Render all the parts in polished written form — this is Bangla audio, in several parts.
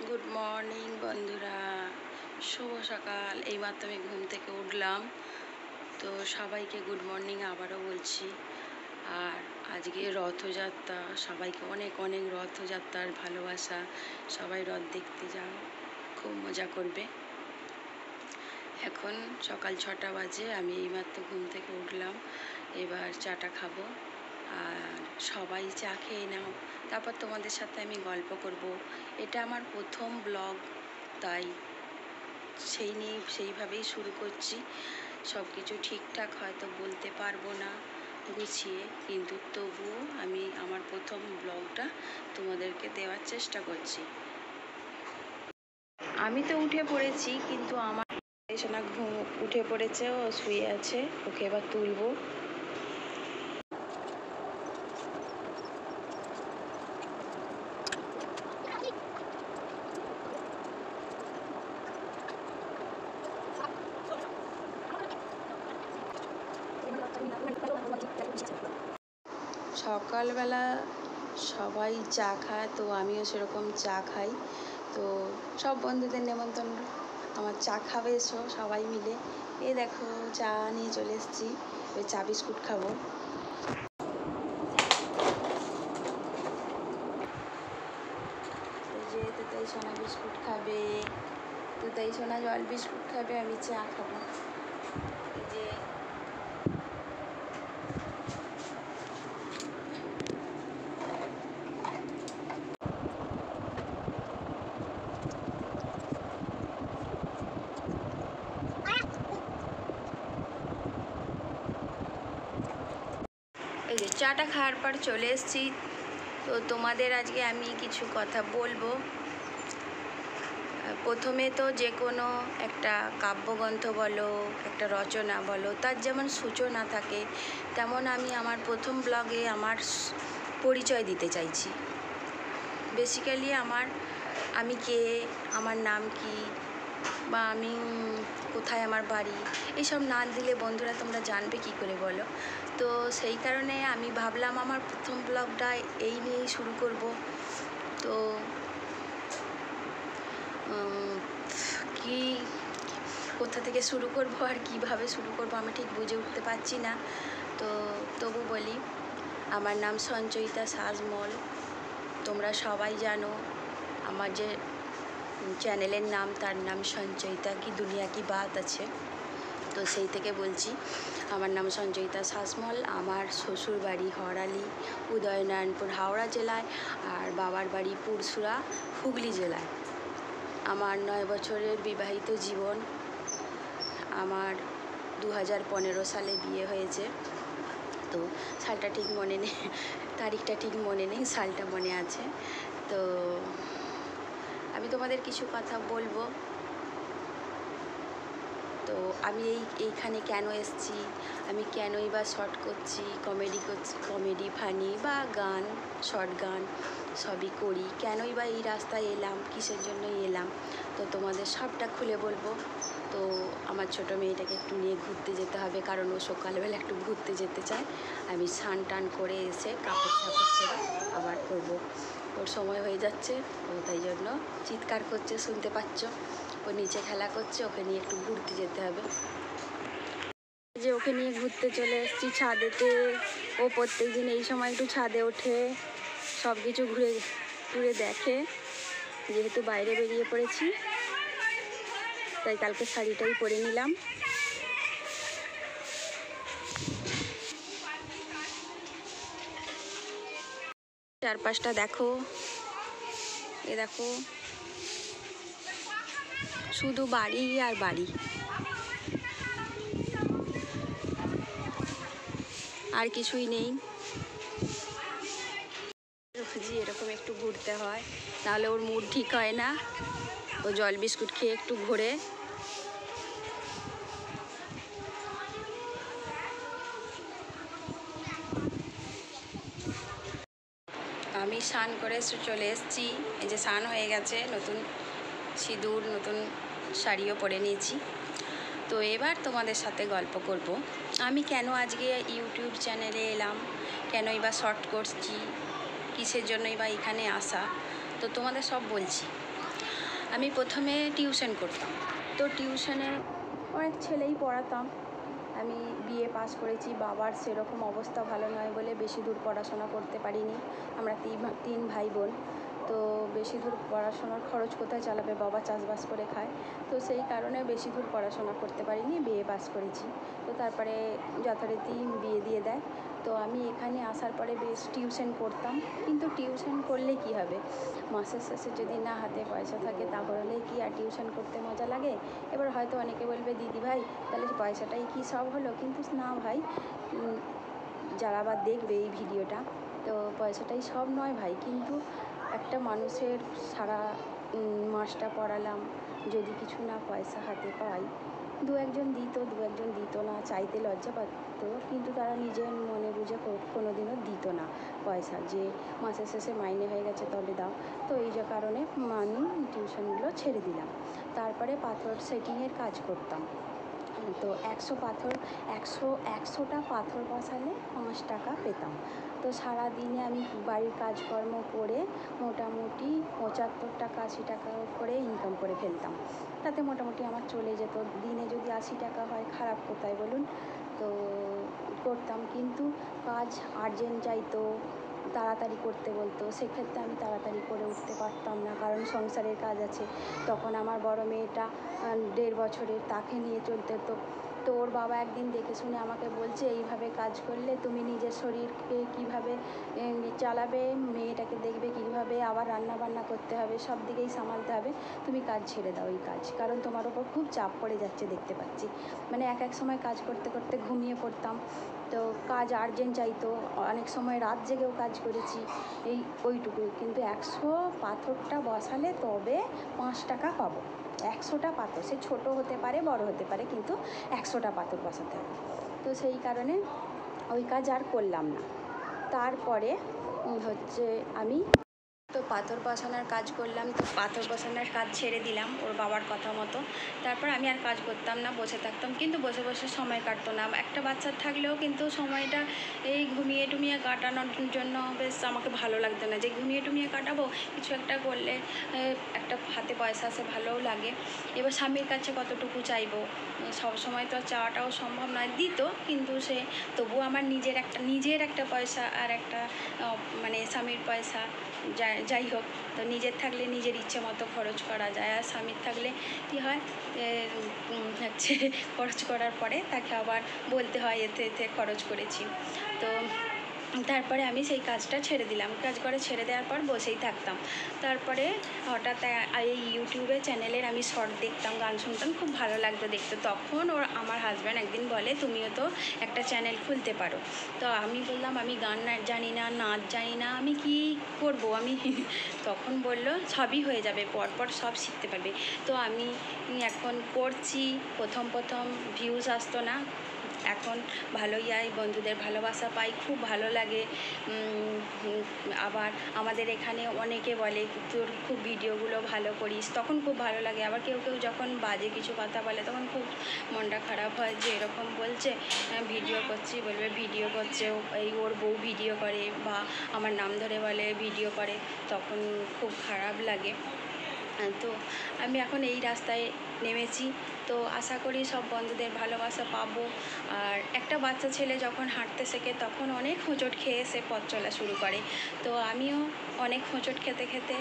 গুড মর্নিং বন্ধুরা, শুভ সকাল। এইমাত্র আমি ঘুম থেকে উঠলাম, তো সবাইকে গুড মর্নিং আবারও বলছি। আর আজকে রথযাত্রা, সবাইকে অনেক অনেক রথযাত্রার ভালোবাসা। সবাই রথ দেখতে যাও, খুব মজা করবে। এখন সকাল 6টা বাজে, আমি এইমাত্র ঘুম থেকে উঠলাম। এবার চাটা খাবো, আর সবাই চা খেয়ে নাও, তারপর তোমাদের সাথে আমি গল্প করব। এটা আমার প্রথম ব্লগ, তাই সেইভাবেই শুরু করছি। সব কিছু ঠিকঠাক হয়তো বলতে পারবো না গুছিয়ে, কিন্তু তবুও আমি আমার প্রথম ব্লগটা তোমাদেরকে দেওয়ার চেষ্টা করছি। আমি তো উঠে পড়েছি, কিন্তু আমার সোনা ঘুম উঠে পড়েছে, ও শুয়ে আছে, ওকে এবার তুলবো। সকালবেলা সবাই চা খায়, তো আমিও সেরকম চা খাই। তো সব বন্ধুদের নেমন্তন্ন, আমার চা খাবে এসো সবাই মিলে। এই দেখো চা নিয়ে চলে এসেছি, ওই চা বিস্কুট খাবো। এই যে তোতাই সোনা বিস্কুট খাবে, তোতাই সোনা জল বিস্কুট খাবে, আমি চা খাবো। এই যে চাটা খাওয়ার পর চলে এসেছি। তো তোমাদের আজকে আমি কিছু কথা বলবো। প্রথমে তো যে কোনো একটা কাব্যগ্রন্থ বলো, একটা রচনা বলো, তার যেমন সূচনা থাকে, তেমন আমি আমার প্রথম ব্লগে আমার পরিচয় দিতে চাইছি। বেসিক্যালি আমি কে, আমার নাম কি, বা আমি কোথায় আমার বাড়ি, এইসব না দিলে বন্ধুরা তোমরা জানবে কি করে বলো। তো সেই কারণে আমি ভাবলাম আমার প্রথম ব্লগটা এই নিয়েই শুরু করব। তো কোথা থেকে শুরু করব আর কিভাবে শুরু করব আমি ঠিক বুঝে উঠতে পারছি না। তো তবু বলি, আমার নাম সঞ্চয়িতা সাজমল। তোমরা সবাই জানো আমার যে চ্যানেলের নাম, তার নাম সঞ্চয়িতা কি দুনিয়া কি বাত আছে। তো সেই থেকে বলছি, আমার নাম সঞ্চয়িতা সাজমল। আমার শ্বশুর বাড়ি হরালি, উদয়নারায়ণপুর, হাওড়া জেলায়, আর বাবার বাড়ি পুরসুরা, হুগলি জেলায়। আমার 9 বছরের বিবাহিত জীবন। আমার 2015 সালে বিয়ে হয়েছে। তো সালটা ঠিক মনে নেই, তারিখটা ঠিক মনে নেই, সালটা মনে আছে। তো আমি তোমাদের কিছু কথা বলবো। তো আমি এইখানে কেন এসেছি, আমি কেনই বা শর্ট করছি, কমেডি ফানি বা গান, শর্ট গান সবই করি, কেনই বা এই রাস্তায় এলাম, কিসের জন্যই এলাম, তো তোমাদের সবটা খুলে বলবো। তো আমার ছোটো মেয়েটাকে একটু নিয়ে ঘুরতে যেতে হবে, কারণ ও সকালবেলা একটু ঘুরতে যেতে চায়। আমি স্নান টান করে এসে কাপড় ছেড়ে আবার করবো, ওর সময় হয়ে যাচ্ছে, ও তাই জন্য চিৎকার করছে, শুনতে পাচ্ছ। ও নিচে খেলা করছে, ওকে নিয়ে একটু ঘুরতে যেতে হবে। যে ওকে নিয়ে ঘুরতে চলে এসেছি ছাদেতে। ও প্রত্যেক দিন এই সময় একটু ছাদে ওঠে, সব কিছু ঘুরে দেখে। যেহেতু বাইরে বেরিয়ে পড়েছি, তাই কালকে শাড়িটাই পরে নিলাম। চারপাশটা দেখো, এ দেখো শুধু বাড়ি আর বাড়ি, আর কিছুই নেই। এরকম একটু ঘুরতে হয়, নাহলে ওর মুড ঠিক হয় না। ও জল বিস্কুট খেয়ে একটু ঘোরে। আমি স্নান করে চলে এসেছি, এই যে স্নান হয়ে গেছে, নতুন সিঁদুর, নতুন শাড়িও পরে নিয়েছি। তো এবার তোমাদের সাথে গল্প করব, আমি কেন আজকে ইউটিউব চ্যানেলে এলাম, কেনই বা শর্ট করছি, কিসের জন্যই বা এখানে আসা, তো তোমাদের সব বলছি। আমি প্রথমে টিউশন করতাম, তো টিউশনে অনেক ছেলেই পড়াতাম। আমি বিএ পাস করেছি, বাবার সেরকম অবস্থা ভালো নয় বলে বেশি দূর পড়াশোনা করতে পারিনি। আমরা তিন ভাই বোন, তো বেশি দূর পড়াশোনার খরচ কোথায় চালাবে, বাবা চাষবাস করে খায়, তো সেই কারণে বেশি দূর পড়াশোনা করতে পারিনি, বিএ পাস করেছি। তো তারপরে যথারীতি বিয়ে দিয়ে দেয়। তো আমি এখানে আসার পরে বেশ টিউশন করতাম, কিন্তু টিউশন করলে কি হবে, মাসের শেষে যদি না হাতে পয়সা থাকে তাহলে কি আর টিউশন করতে মজা লাগে? এবার হয়তো অনেকে বলবে দিদি ভাই তাহলে পয়সাটাই কি সব হলো, কিন্তু না ভাই, যারা আবার দেখবে এই ভিডিওটা, তো পয়সাটাই সব নয় ভাই। কিন্তু একটা মানুষের সারা মাসটা পড়ালাম, যদি কিছু না পয়সা হাতে পাই, দু একজন দিত না, চাইতে লজ্জা পাত, কিন্তু তারা নিজের মনে বুঝে কোনো দিনও দিত না পয়সা, যে মাসের শেষে মাইনে হয়ে গেছে তবে দাও। তো এই যে কারণে আমি টিউশনগুলো ছেড়ে দিলাম। তারপরে পাথর সেটিংয়ের কাজ করতাম। তো 100টা পাথর বসালে 5 টাকা পেতাম। তো সারাদিনে আমি বাড়ির কাজকর্ম করে মোটামুটি 75 টাকা 80 টাকা করে ইনকাম করে ফেলতাম। তাতে মোটামুটি আমার চলে যেত। দিনে যদি 80 টাকা হয়, খারাপ কোথায় বলুন? তো করতাম, কিন্তু কাজ আর্জেন্ট চাইতো, তাড়াতাড়ি করতে বলতো, সেক্ষেত্রে আমি তাড়াতাড়ি করে উঠতে পারতাম না, কারণ সংসারের কাজ আছে। তখন আমার বড় মেয়েটা 1.5 বছরের, তাকে নিয়ে চলতে হতো। তো ওর বাবা একদিন দেখে শুনে আমাকে বলছে, এইভাবে কাজ করলে তুমি নিজের শরীরকে কীভাবে চালাবে, মেয়েটাকে দেখবে কীভাবে, আবার রান্না বান্না করতে হবে, সব দিকেই সামালতে হবে, তুমি কাজ ছেড়ে দাও এই কাজ, কারণ তোমার ওপর খুব চাপ পড়ে যাচ্ছে দেখতে পাচ্ছি। মানে এক সময় কাজ করতে করতে ঘুমিয়ে পড়তাম। তো কাজ আর্জেন্ট চাইতো, অনেক সময় রাত জেগেও কাজ করেছি, ওইটুকুই। কিন্তু 100 পাথরটা বসালে তবে 5 টাকা পাবো। 100টা পাথর, সে ছোটো হতে পারে বড় হতে পারে, কিন্তু 100টা পাথর বসাতে হবে। তো সেই কারণে ওই কাজ আর করলাম না। তারপরে হচ্ছে আমি তো পাথর বসানোর কাজ করলাম, তো পাথর বসানোর কাজ ছেড়ে দিলাম ওর বাবার কথা মতো। তারপর আমি আর কাজ করতাম না, বসে থাকতাম, কিন্তু বসে বসে সময় কাটতো না। একটা বাচ্চা থাকলেও কিন্তু সময়টা এই ঘুমিয়ে টুমিয়ে কাটানোর জন্য বেশ আমাকে ভালো লাগতো না, যে ঘুমিয়ে টুমিয়ে কাটাবো, কিছু একটা করলে একটা হাতে পয়সা আসে, ভালোও লাগে। এবার স্বামীর কাছে কতটুকু চাইবো, সব সময় তো চাওয়াটাও সম্ভব নয়, দিত, কিন্তু সে তবুও আমার নিজের একটা পয়সা আর একটা মানে স্বামীর পয়সা, যাই হোক, তো নিজের থাকলে নিজের ইচ্ছে মতো খরচ করা যায়, আর স্বামীর থাকলে কী হয়, হচ্ছে খরচ করার পরে তাকে আবার বলতে হয় এতে এতে খরচ করেছি। তো তারপরে আমি সেই কাজটা ছেড়ে দিলাম, কাজ করে ছেড়ে দেওয়ার পর বসেই থাকতাম। তারপরে হঠাৎ এই ইউটিউবে চ্যানেলের আমি শর্ট দেখতাম, গান শুনতাম, খুব ভালো লাগতো দেখতে। তখন আমার হাজব্যান্ড একদিন বলে, তুমিও তো একটা চ্যানেল খুলতে পারো। তো আমি বললাম, আমি গান জানি না, নাচ জানি না, আমি কি করব, আমি তখন বলল, সবই হয়ে যাবে, পরপর সব শিখতে পারবে। তো আমি এখন করছি। প্রথম ভিউজ আসতো না, এখন ভালোই আয়, বন্ধুদের ভালোবাসা পাই, খুব ভালো লাগে। আবার আমাদের এখানে অনেকে বলে, তোর খুব ভিডিওগুলো ভালো করিস, তখন খুব ভালো লাগে। আবার কেউ যখন বাজে কিছু কথা বলে, তখন খুব মনটা খারাপ হয়, যে এরকম বলছে, ভিডিও করছি, বলবে ভিডিও করছে, এই ওর বউ ভিডিও করে, বা আমার নাম ধরে বলে ভিডিও করে, তখন খুব খারাপ লাগে। তো আমি এখন এই রাস্তায় নেমেছি, তো আশা করি সব বন্ধুদের ভালোবাসা পাবো। আর একটা বাচ্চা ছেলে যখন হাঁটতে শেখে, তখন অনেক হোঁচট খেয়ে সে পথ চলা শুরু করে। তো আমিও অনেক হোঁচট খেতে খেতে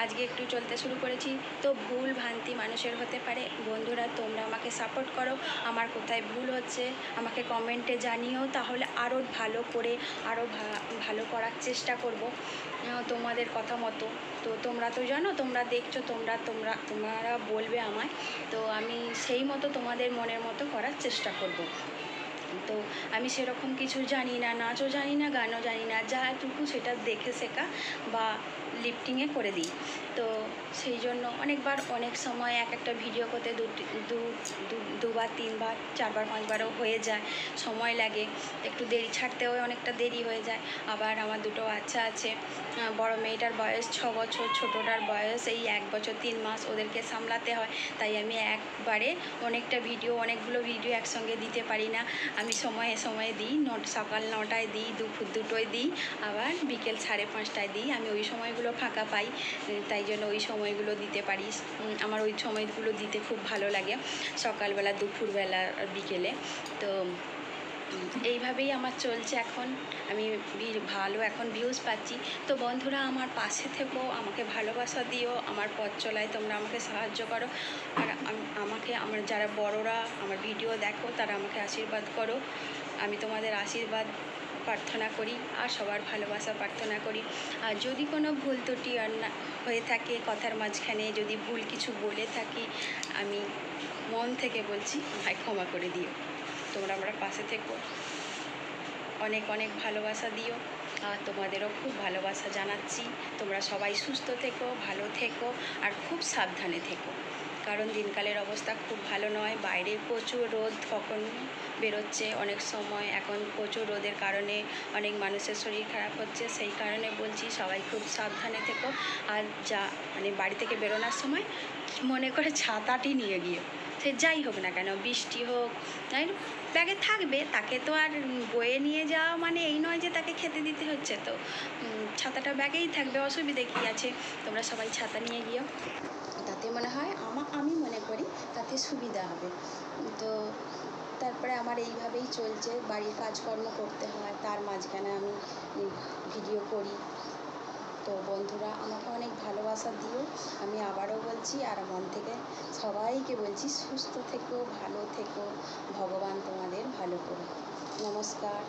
আজকে একটু চলতে শুরু করেছি। তো ভুল ভ্রান্তি মানুষের হতে পারে, বন্ধুরা তোমরা আমাকে সাপোর্ট করো, আমার কোথায় ভুল হচ্ছে আমাকে কমেন্টে জানিও, তাহলে আরও ভালো করে আরও ভালো করার চেষ্টা করব তোমাদের কথা মতো। তো তোমরা তো জানো, তোমরা দেখছো, তোমরা বলবে আমায়, তো আমি সেই মতো তোমাদের মনের মতো করার চেষ্টা করব। তো আমি সেরকম কিছু জানি না, নাচও জানি না, গানও জানি না, যাটুকু সেটা দেখে শেখা বা লিপটিংয়ে করে দিই। তো সেই জন্য অনেকবার অনেক সময় একটা ভিডিও করতে দুবার 3বার 4বার 5বারও হয়ে যায়, সময় লাগে, একটু দেরি, ছাড়তেও অনেকটা দেরি হয়ে যায়। আবার আমার 2টো বাচ্চা আছে, বড় মেয়েটার বয়স 6 বছর, ছোটোটার বয়স এই 1 বছর 3 মাস, ওদেরকে সামলাতে হয়। তাই আমি একবারে অনেকগুলো ভিডিও একসঙ্গে দিতে পারি না। আমি সময়ে দিই, সকাল 9টায় দিই, দুপুর 2টোয় দিই, আবার বিকেল 5:30টায় দিই। আমি ওই সময়গুলো সময়গুলো ফাঁকা পাই, তাই জন্য ওই সময়গুলো দিতে পারি। আমার ওই সময়গুলো দিতে খুব ভালো লাগে, সকালবেলা, দুপুরবেলা, আর বিকেলে। তো এইভাবেই আমার চলছে এখন। আমি ভালো এখন ভিউজ পাচ্ছি। তো বন্ধুরা, আমার পাশে থেকো, আমাকে ভালোবাসা দিও, আমার পথ চলায় তোমরা আমাকে সাহায্য করো। আর আমাকে, আমার যারা বড়রা আমার ভিডিও দেখো, তারা আমাকে আশীর্বাদ করো। আমি তোমাদের আশীর্বাদ প্রার্থনা করি আর সবার ভালোবাসা প্রার্থনা করি। আর যদি কোনো ভুল ত্রুটি হয়ে থাকে কথার মাঝখানে, যদি ভুল কিছু বলে থাকি, আমি মন থেকে বলছি, আমায় ক্ষমা করে দিও। তোমরা আমার পাশে থেকো, অনেক অনেক ভালোবাসা দিও। আর তোমাদেরও খুব ভালোবাসা জানাচ্ছি। তোমরা সবাই সুস্থ থেকো, ভালো থেকো, আর খুব সাবধানে থেকো, কারণ দিনকালের অবস্থা খুব ভালো নয়। বাইরে প্রচুর রোদ কখন বেরোচ্ছে, অনেক সময় এখন প্রচুর রোদের কারণে অনেক মানুষের শরীর খারাপ হচ্ছে। সেই কারণে বলছি সবাই খুব সাবধানে থেকো। আর বাড়ি থেকে বেরোনোর সময় মনে করে ছাতাটি নিয়ে গিয়ে, সে যাই হোক না কেন, বৃষ্টি হোক, তাই ব্যাগে থাকবে, তাকে তো আর বয়ে নিয়ে যাওয়া মানে এই নয় যে তাকে খেতে দিতে হচ্ছে। তো ছাতাটা ব্যাগেই থাকবে, অসুবিধে কী আছে। তোমরা সবাই ছাতা নিয়ে গিয়েও, তাতে মনে হয় আমি মনে করি তাতে সুবিধা হবে। তো তারপরে আমার এইভাবেই চলছে, বাড়ির কাজকর্ম করতে হয়, তার মাঝখানে আমি ভিডিও করি। তো বন্ধুরা, আমাকে অনেক ভালোবাসা দিও। আমি আবারও বলছি, আর মন থেকে সবাইকে বলছি, সুস্থ থেকো, ভালো থেকো, ভগবান তোমাদের ভালো করুক। নমস্কার।